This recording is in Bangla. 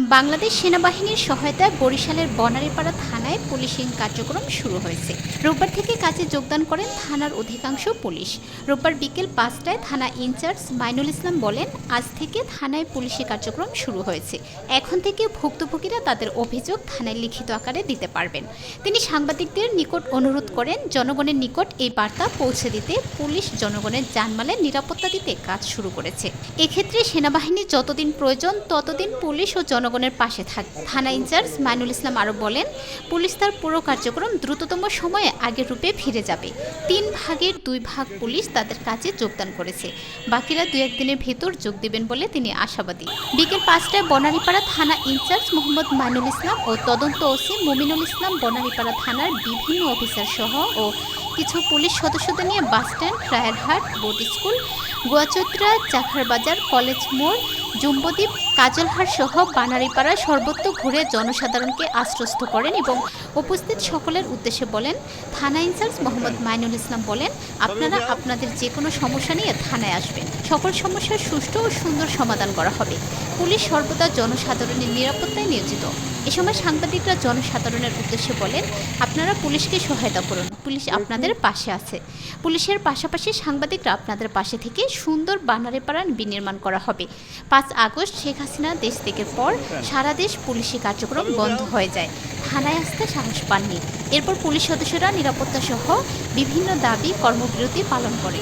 বাংলাদেশ সেনাবাহিনীর সহায়তায় বরিশালের বনারীপাড়া থানায় পুলিশিং কার্যক্রম শুরু হয়েছে। রোববার থেকে কাজে যোগদান করেন থানার অধিকাংশ পুলিশ। রোববার বিকেল ৫টায় থানা ইনচার্জ মাইনুল ইসলাম বলেন, আজ থেকে থানায় পুলিশি কার্যক্রম শুরু হয়েছে। এখন থেকে ভুক্তভোগীরা তাদের অভিযোগ থানায় লিখিত আকারে দিতে পারবেন। তিনি সাংবাদিকদের নিকট অনুরোধ করেন, জনগণের নিকট এই বার্তা পৌঁছে দিতে পুলিশ জনগণের জানমালের নিরাপত্তা দিতে কাজ শুরু করেছে। এক্ষেত্রে সেনাবাহিনী যতদিন প্রয়োজন ততদিন পুলিশ ও জনগণের পাশে থাকবে। থানা ইনচার্জ মাইনুল ইসলাম আরও বলেন, পুলিশ তার পুরো কার্যক্রম দ্রুততম সময়ে আগের রূপে ফিরে যাবে। ৩ ভাগের ২ ভাগ পুলিশ তাদের কাজে যোগদান করেছে, বাকিরা ২-১ দিনের ভেতর যোগ দেবেন বলে তিনি আশাবাদী। বিকেল ৫টায় বনারীপাড়া থানা ইনচার্জ মোহাম্মদ মাইনুল ইসলাম ও তদন্ত ওসি মুমিনুল ইসলাম বনারীপাড়া থানার বিভিন্ন অফিসার সহ ও কিছু পুলিশ সদস্যদের নিয়ে বাসস্ট্যান্ড, রায়েরহাট, বোট স্কুল, গোয়াচত্রা, চাখার বাজার, কলেজ মোড়, জুম্বদ্বীপ, কাজলহাট সহ বানারীপাড়া সর্বত্র ঘুরে জনসাধারণকে আশ্বস্ত করেন এবং উপস্থিত সকলের উদ্দেশ্যে বলেন। থানা ইনচার্জ মোহাম্মদ মাইনুল ইসলাম বলেন, আপনারা আপনাদের যে কোনো সমস্যা নিয়ে থানায় আসবেন, সকল সমস্যার সুষ্ঠু ও সুন্দর সমাধান করা হবে। পুলিশ সর্বদা জনসাধারণের নিরাপত্তায় নিয়োজিত। এ সময় সাংবাদিকরা জনসাধারণের উদ্দেশ্যে বলেন, আপনারা পুলিশকে সহায়তা করুন, পুলিশ আপনাদের পাশে আছে। পুলিশের পাশাপাশি সাংবাদিকরা আপনাদের পাশে থেকে সুন্দর বানারীপাড়া বিনির্মাণ করা হবে। ৫ আগস্ট শেখ হাসিনা দেশ ত্যাগের পর সারা দেশ পুলিশি কার্যক্রম বন্ধ হয়ে যায়। থানায় আসতে সাহস পাননি। এরপর পুলিশ সদস্যরা নিরাপত্তা সহ বিভিন্ন দাবি কর্মবিরতি পালন করে।